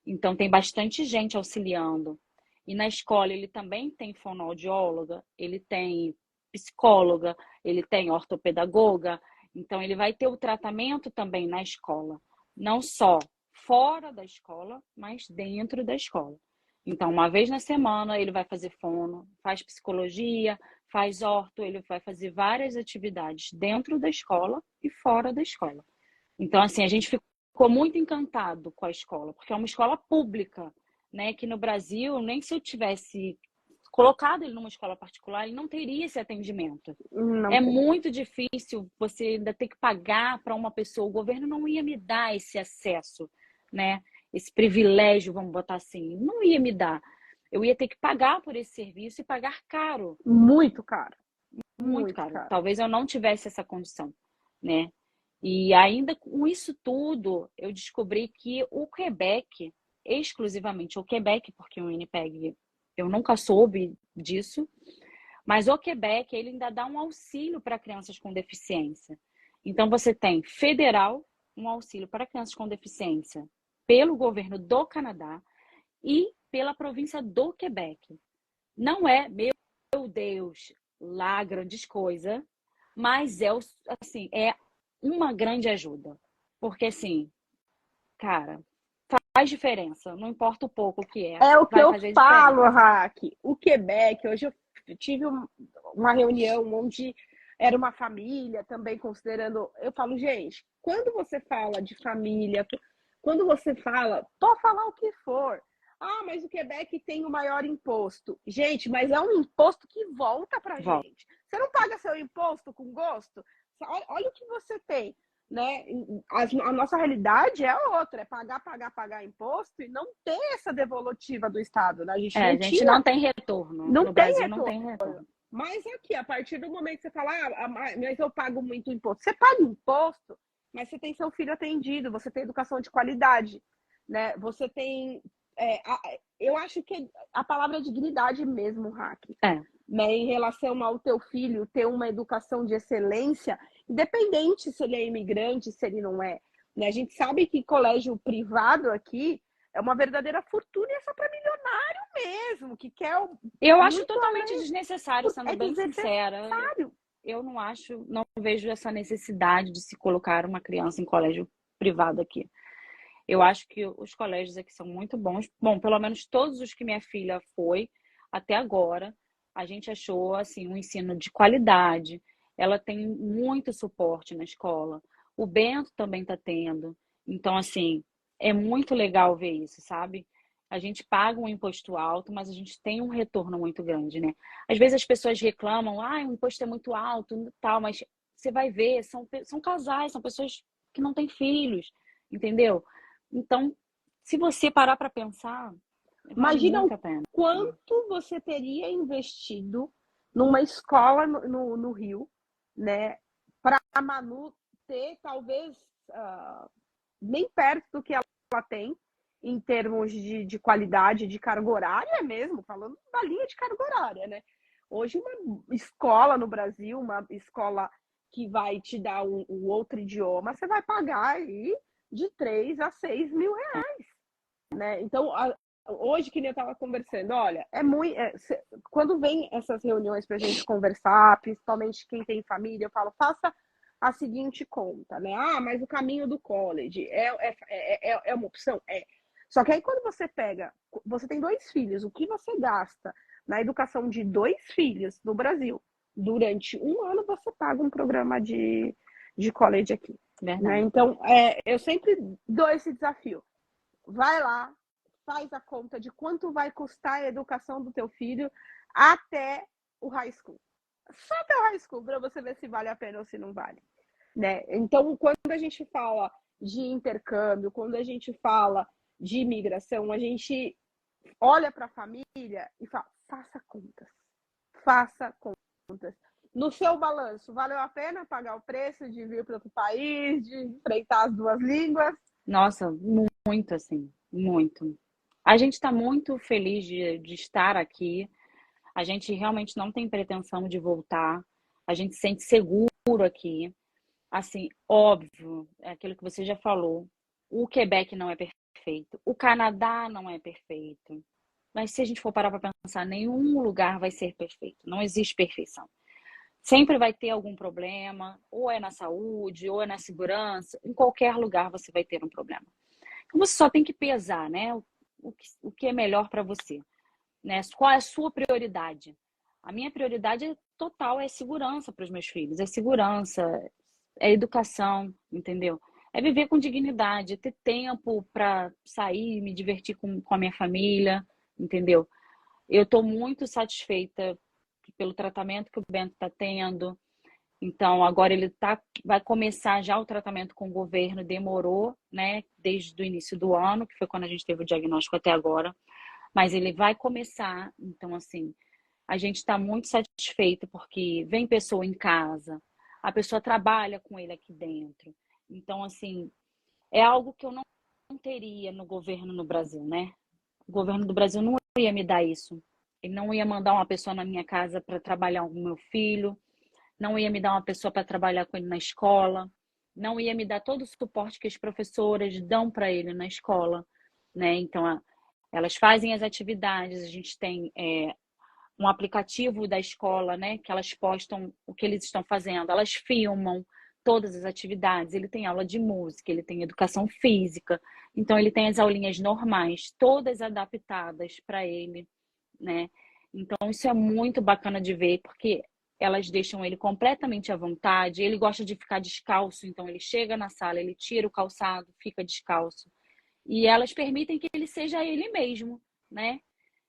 então tem bastante gente auxiliando. E na escola ele também tem fonoaudióloga, ele tem psicóloga, ele tem ortopedagoga, então ele vai ter o tratamento também na escola, não só fora da escola, mas dentro da escola. Então, uma vez na semana ele vai fazer fono, faz psicologia, faz orto, ele vai fazer várias atividades dentro da escola e fora da escola. Então, assim, a gente ficou muito encantado com a escola, porque é uma escola pública, né? Que no Brasil, nem se eu tivesse colocado ele numa escola particular, ele não teria esse atendimento. Não É tem. muito difícil você ainda ter que pagar para uma pessoa. O governo não ia me dar esse acesso, né? Esse privilégio, vamos botar assim, não ia me dar. Eu ia ter que pagar por esse serviço e pagar caro, Muito caro. muito Muito caro. caro. Talvez eu não tivesse essa condição, né? E ainda com isso tudo, eu descobri que o Quebec, exclusivamente o Quebec, porque o Winnipeg eu nunca soube disso, mas o Quebec ele ainda dá um auxílio para crianças com deficiência. Então você tem federal, um auxílio para crianças com deficiência pelo governo do Canadá e pela província do Quebec. Não é, meu Deus, lá grandes coisas, mas assim, é uma grande ajuda. Porque assim, cara, faz diferença, não importa o pouco que é, É o que vai eu fazer falo, diferença. Raque. O Quebec, hoje eu tive uma reunião onde era uma família também considerando. Eu falo, gente, quando você fala de família, quando você fala, pode falar o que for. Ah, mas o Quebec tem o maior imposto. Gente, mas é um imposto que volta pra Volta. gente. Você não paga seu imposto com gosto? Olha o que você tem, né? A nossa realidade é outra, é pagar, pagar, pagar imposto e não ter essa devolutiva do Estado, né? A gente É, não a gente tinha, não tem retorno. não No tem Brasil não retorno. tem retorno. Mas aqui, a partir do momento que você fala, mas eu pago muito imposto. Você paga imposto, mas você tem seu filho atendido, você tem educação de qualidade, né? Você tem. Eu acho que a palavra é dignidade mesmo, Hack, É. né? Em relação ao teu filho ter uma educação de excelência, independente se ele é imigrante, se ele não é. Né? A gente sabe que colégio privado aqui é uma verdadeira fortuna e é só para milionário mesmo, que quer Eu acho muito totalmente além. desnecessário, sendo É bem sincera. desnecessário. Eu não acho, não vejo essa necessidade de se colocar uma criança em colégio privado aqui. Eu acho que os colégios aqui são muito bons. Bom, pelo menos todos os que minha filha foi até agora, a gente achou assim um ensino de qualidade. Ela tem muito suporte na escola. O Bento também está tendo. Então, assim, é muito legal ver isso, sabe? A gente paga um imposto alto, mas a gente tem um retorno muito grande, né? Às vezes as pessoas reclamam, o imposto é muito alto, tal, mas você vai ver, são casais, são pessoas que não têm filhos. entendeu? Então, se você parar para pensar, vale Imagina muito o a pena. quanto você teria investido numa escola no Rio, né? Para a Manu ter, talvez, nem perto do que ela tem, em termos de qualidade, de carga horária mesmo, falando da linha de carga horária, né? Hoje, uma escola no Brasil, uma escola que vai te dar um outro idioma, você vai pagar aí de 3 a 6 mil reais, né? Então, hoje, que nem eu estava conversando, olha, quando vem essas reuniões para a gente conversar, principalmente quem tem família, eu falo, faça a seguinte conta, né? Ah, mas o caminho do college é uma opção? É. Só que aí quando você tem 2 filhos, o que você gasta na educação de 2 filhos no Brasil, durante um ano você paga um programa de college aqui. Né? Verdade. Então, eu sempre dou esse desafio. Vai lá, faz a conta de quanto vai custar a educação do teu filho até o high school. Só até o high school, para você ver se vale a pena ou se não vale. Né? Então, quando a gente fala de intercâmbio, quando a gente fala de imigração, a gente olha para a família e fala, faça contas. Faça contas. No seu balanço, valeu a pena pagar o preço de vir para outro país, de enfrentar as 2 línguas? Nossa, muito assim, muito. A gente está muito feliz de estar aqui. A gente realmente não tem pretensão de voltar. A gente se sente seguro aqui. Assim, óbvio, é aquilo que você já falou. O Quebec não é perfeito. O Canadá não é perfeito. Mas se a gente for parar para pensar, nenhum lugar vai ser perfeito. Não existe perfeição. Sempre vai ter algum problema, ou é na saúde, ou é na segurança. Em qualquer lugar você vai ter um problema. Então você só tem que pesar, né? O que é melhor para você, né? Qual é a sua prioridade? A minha prioridade total é segurança para os meus filhos, é segurança, é educação, entendeu? É viver com dignidade, é ter tempo para sair, me divertir com a minha família, entendeu? Eu estou muito satisfeita pelo tratamento que o Bento está tendo. Então, agora vai começar já o tratamento com o governo, demorou, né, desde o início do ano, que foi quando a gente teve o diagnóstico até agora, mas ele vai começar. Então, assim, a gente está muito satisfeito porque vem pessoa em casa, a pessoa trabalha com ele aqui dentro. Então, assim, é algo que eu não teria no governo no Brasil, né? O governo do Brasil não ia me dar isso. Ele não ia mandar uma pessoa na minha casa para trabalhar com o meu filho, não ia me dar uma pessoa para trabalhar com ele na escola, não ia me dar todo o suporte que as professoras dão para ele na escola, né? Então, elas fazem as atividades, a gente tem um aplicativo da escola, né? Que elas postam o que eles estão fazendo, elas filmam todas as atividades, ele tem aula de música, ele tem educação física, então ele tem as aulinhas normais, todas adaptadas para ele, né? Então isso é muito bacana de ver, porque elas deixam ele completamente à vontade, ele gosta de ficar descalço, então ele chega na sala, ele tira o calçado, fica descalço, e elas permitem que ele seja ele mesmo, né?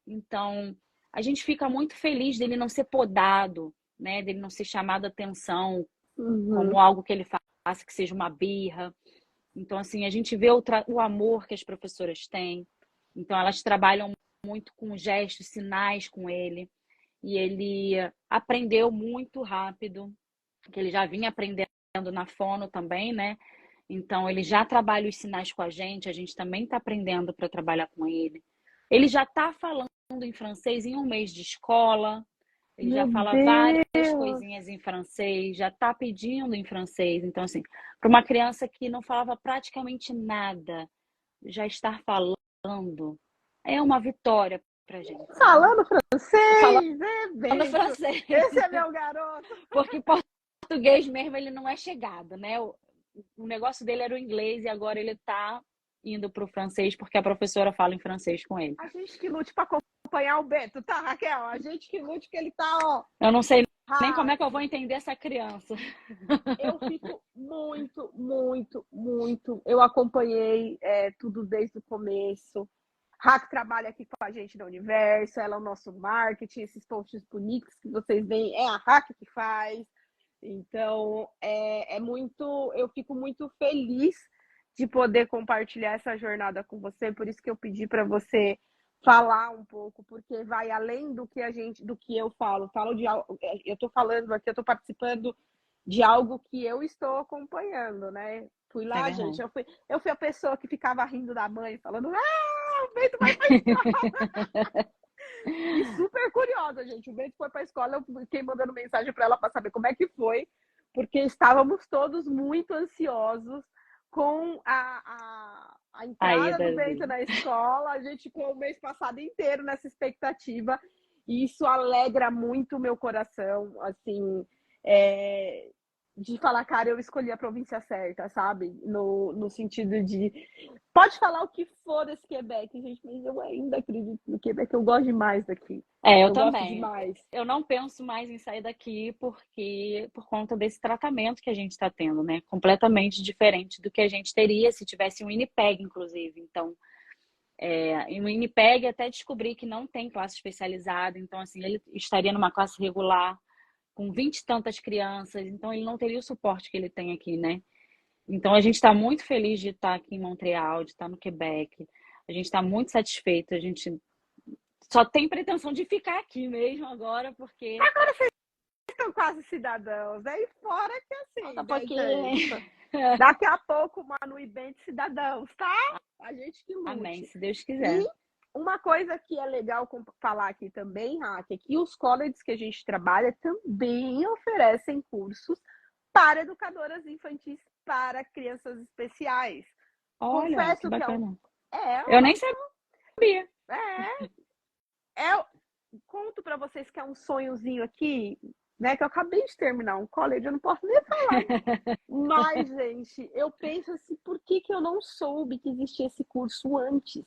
Então, a gente fica muito feliz dele não ser podado, né? Dele não ser chamado a atenção como Uhum. algo que ele faça, que seja uma birra. Então, assim, a gente vê o amor que as professoras têm. Então, elas trabalham muito com gestos, sinais com ele. E ele aprendeu muito rápido, que ele já vinha aprendendo na fono também, né? Então, ele já trabalha os sinais com a gente também está aprendendo para trabalhar com ele. Ele já está falando em francês em um mês de escola, ele já Meu fala várias Deus! coisinhas em francês, já está pedindo em francês. Então, assim, para uma criança que não falava praticamente nada, já estar falando é uma vitória para gente, sabe? Falando Falando francês, Bento. francês, Esse é meu garoto. porque português mesmo ele não é chegado, né? O negócio dele era o inglês e agora ele está indo para o francês porque a professora fala em francês com ele. A gente que lute para acompanhar o Bento, tá, Raquel? A gente que lute que ele tá, ó, Eu não sei nem como é que eu vou rápido. entender essa criança. Eu fico muito, muito, muito. Eu acompanhei tudo desde o começo. Raque trabalha aqui com a gente na Universo, ela é o nosso marketing, esses posts bonitos que vocês veem, é a Raque que faz. Então, eu fico muito feliz de poder compartilhar essa jornada com você, por isso que eu pedi para você falar um pouco, porque vai além do que eu falo. Eu estou falando aqui, eu estou participando de algo que eu estou acompanhando, né? Fui É lá, gente, verdade. eu fui a pessoa que ficava rindo da mãe, falando, o Bento vai pra escola. E super curiosa, gente. O Bento foi pra escola, eu fiquei mandando mensagem para ela para saber como é que foi, porque estávamos todos muito ansiosos com a Aí, entrada do Bento Davi. na escola. A gente ficou o mês passado inteiro nessa expectativa, e isso alegra muito o meu coração, assim, de falar, cara, eu escolhi a província certa, sabe? No sentido de. Pode falar o que for desse Quebec, gente, mas eu ainda acredito no Quebec, eu gosto demais daqui. Eu Eu gosto também. demais. Eu não penso mais em sair daqui porque por conta desse tratamento que a gente está tendo, né? Completamente diferente do que a gente teria se tivesse um Winnipeg, inclusive. Então, em Winnipeg até descobri que não tem classe especializada. Então, assim, ele estaria numa classe regular com 20 e tantas crianças. Então, ele não teria o suporte que ele tem aqui, né? Então, a gente está muito feliz de estar aqui em Montreal, de estar no Quebec. A gente está muito satisfeito. A gente só tem pretensão de ficar aqui mesmo agora, porque Agora vocês são quase cidadãos. Aí fora que falta assim, um né, pouquinho. gente? Daqui a pouco, Manu e Bento cidadãos, tá? A gente que Amém, lute. se Deus E quiser. uma coisa que é legal falar aqui também, Raque, é que os colleges que a gente trabalha também oferecem cursos para educadoras infantis, para crianças especiais. Olha, que Confesso que bacana. é Eu nem uma sabia. é, é conto para vocês que é um sonhozinho aqui, né? Que eu acabei de terminar um college, eu não posso nem falar. Mas, gente, eu penso assim, por que que eu não soube que existia esse curso antes?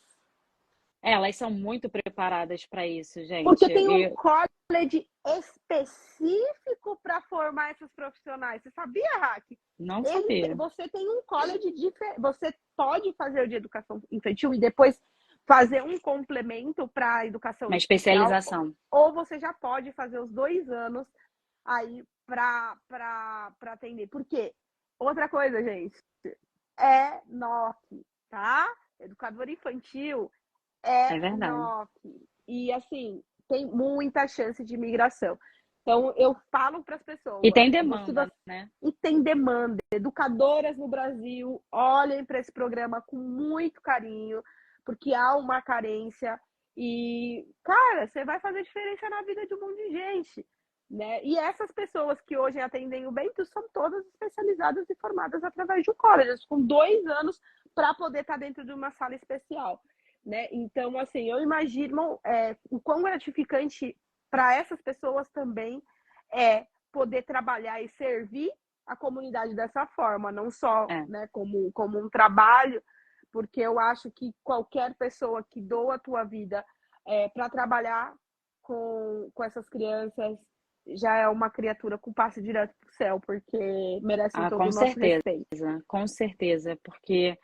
Elas são muito preparadas para isso, Porque gente. tem um college específico para formar esses profissionais. Você sabia, Hack? Não sabia. Você tem um college diferente. Você pode fazer o de educação infantil e depois fazer um complemento para a educação Uma especial, especialização. ou você já pode fazer os 2 anos aí para atender. Por quê? Outra coisa, gente, é NOC, tá? Educador infantil é É verdade. NOC. E assim, tem muita chance de migração. Então, eu falo para as E pessoas, tem se demanda, você... né? e tem demanda. Educadoras no Brasil, olhem para esse programa com muito carinho, porque há uma carência. E, cara, você vai fazer diferença na vida de um monte de gente. Né? E essas pessoas que hoje atendem o Bento são todas especializadas e formadas através de um college, com 2 anos para poder estar dentro de uma sala especial. Né? Então, assim, eu imagino o quão gratificante para essas pessoas também é poder trabalhar e servir a comunidade dessa forma, não só, É. né, como um trabalho, porque eu acho que qualquer pessoa que doa a tua vida para trabalhar com essas crianças já é uma criatura com passe direto para o céu, porque merecem Ah, todo com o nosso certeza, respeito. com certeza, porque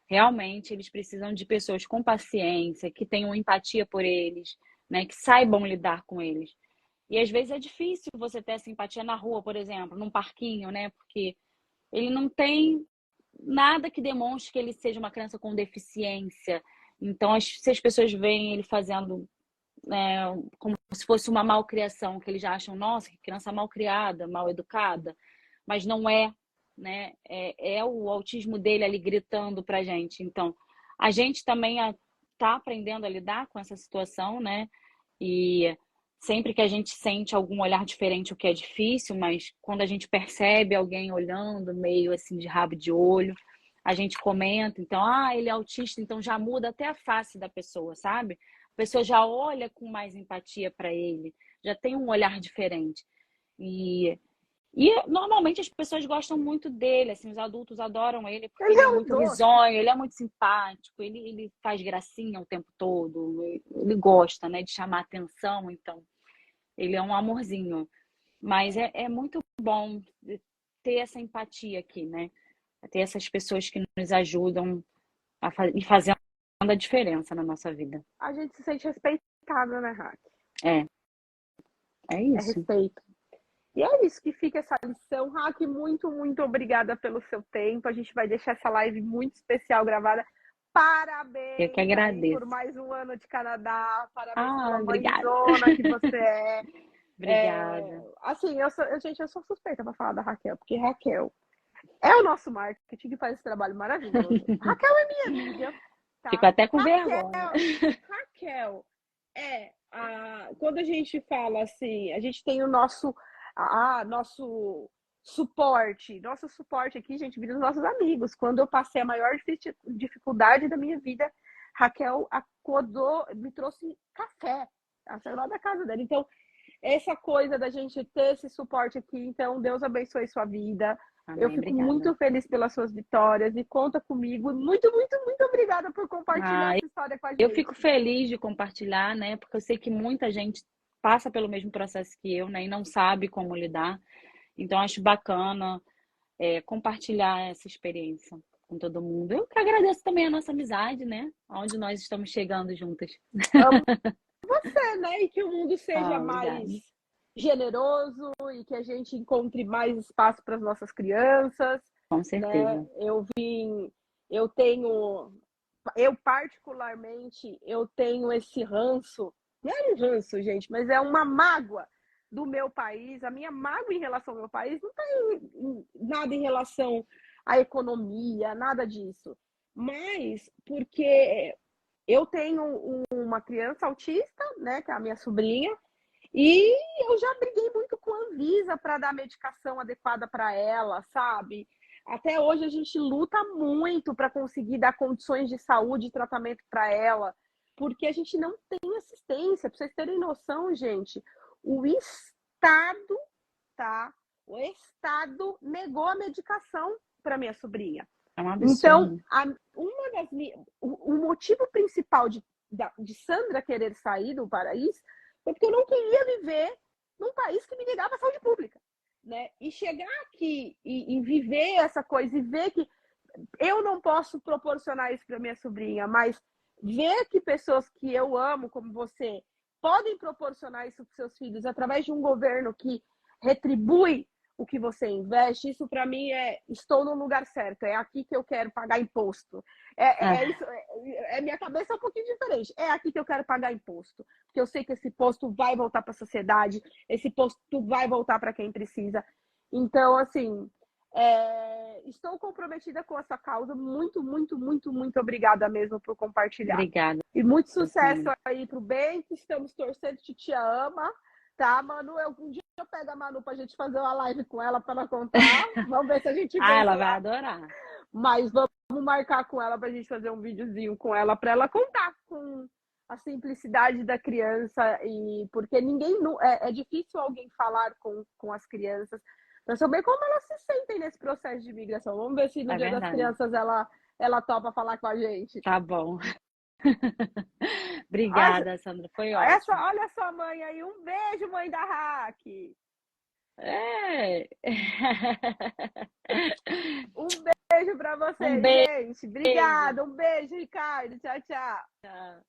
realmente eles precisam de pessoas com paciência, que tenham empatia por eles, né, que saibam lidar com eles. E às vezes é difícil você ter essa empatia na rua, por exemplo, num parquinho, né? Porque ele não tem nada que demonstre que ele seja uma criança com deficiência. Então, se as pessoas veem ele fazendo como se fosse uma malcriação, que eles já acham, nossa, que criança mal criada, mal educada, mas não é, né? É o autismo dele ali gritando pra gente. Então, a gente também tá aprendendo a lidar com essa situação, né? E sempre que a gente sente algum olhar diferente, o que é difícil, mas quando a gente percebe alguém olhando meio assim de rabo de olho, a gente comenta, então, ele é autista, então já muda até a face da pessoa, sabe? A pessoa já olha com mais empatia para ele, já tem um olhar diferente. E, normalmente as pessoas gostam muito dele, assim, os adultos adoram ele porque Ele ele é é um muito doce. risonho, ele é muito simpático, ele faz gracinha o tempo todo, ele gosta, né, de chamar atenção, então ele é um amorzinho. Mas é muito bom ter essa empatia aqui, né? Ter essas pessoas que nos ajudam e fazendo a diferença na nossa vida. A gente se sente respeitado, né, Rack? É, é É isso. respeito. E é isso que fica essa lição. Raque, muito, muito obrigada pelo seu tempo. A gente vai deixar essa live muito especial gravada. Eu que Parabéns aí por agradeço. mais um ano de Canadá. Parabéns Ah, pela obrigada. mãezona que você é. Obrigada. Assim, gente, eu sou suspeita para falar da Raquel, porque Raquel é o nosso marketing que faz esse trabalho maravilhoso. Raquel é minha amiga, Fico tá? até com vergonha. Raquel quando a gente fala assim, a gente tem o nosso suporte. Nosso suporte aqui, gente, vira os nossos amigos. Quando eu passei a maior dificuldade da minha vida, Raquel acordou, me trouxe café. Ela saiu lá da casa dela. Então, essa coisa da gente ter esse suporte aqui, então Deus abençoe sua vida. Amém, Eu fico obrigada. muito feliz pelas suas vitórias e conta comigo. Muito, muito, muito obrigada por compartilhar essa história com a gente. Eu fico feliz de compartilhar, né? Porque eu sei que muita gente passa pelo mesmo processo que eu, né? E não sabe como lidar. Então, acho bacana compartilhar essa experiência com todo mundo. Eu que agradeço também a nossa amizade, né? Onde nós estamos chegando juntas. Amo você, né? E que o mundo seja obrigada. mais generoso e que a gente encontre mais espaço para as nossas crianças. Com certeza. Né? Eu particularmente, eu tenho esse ranço, não é um ranço, gente, mas é uma mágoa do meu país. A minha mágoa em relação ao meu país não tem nada em relação à economia, nada disso. Mas porque eu tenho uma criança autista, né, que é a minha sobrinha, e eu já briguei muito com a Anvisa para dar medicação adequada para ela, sabe? Até hoje a gente luta muito para conseguir dar condições de saúde e tratamento para ela, porque a gente não tem assistência. Para vocês terem noção, gente, o Estado, tá? O Estado negou a medicação para minha sobrinha. É um absurdo. Então, o motivo principal de Sandra querer sair do país foi porque eu não queria viver num país que me negava a saúde pública. Né? E chegar aqui e viver essa coisa e ver que eu não posso proporcionar isso para minha sobrinha, mas ver que pessoas que eu amo, como você, podem proporcionar isso para seus filhos através de um governo que retribui o que você investe, isso para mim estou no lugar certo, é aqui que eu quero pagar imposto. Minha cabeça é um pouquinho diferente. É aqui que eu quero pagar imposto, porque eu sei que esse imposto vai voltar para a sociedade, esse imposto vai voltar para quem precisa. Então, assim, estou comprometida com essa causa. Muito, muito, muito, muito obrigada mesmo por compartilhar. Obrigada. E muito sucesso aí pro bem, que estamos torcendo, Titia ama. Tá, Manu? Um dia eu pego a Manu pra gente fazer uma live com ela pra ela contar. Vamos ver se a gente vê. Ela vai adorar. Mas vamos marcar com ela pra gente fazer um videozinho com ela pra ela contar com a simplicidade da criança. E porque é difícil alguém falar com as crianças pra saber como elas se sentem nesse processo de imigração. Vamos ver se no Dia das Crianças ela topa falar com a gente. Tá bom. Obrigada, Sandra. Foi ótimo. Olha a sua mãe aí. Um beijo, mãe da Raque. Um beijo pra você, gente. Obrigada. Um beijo, Ricardo. Tchau, tchau. Tchau.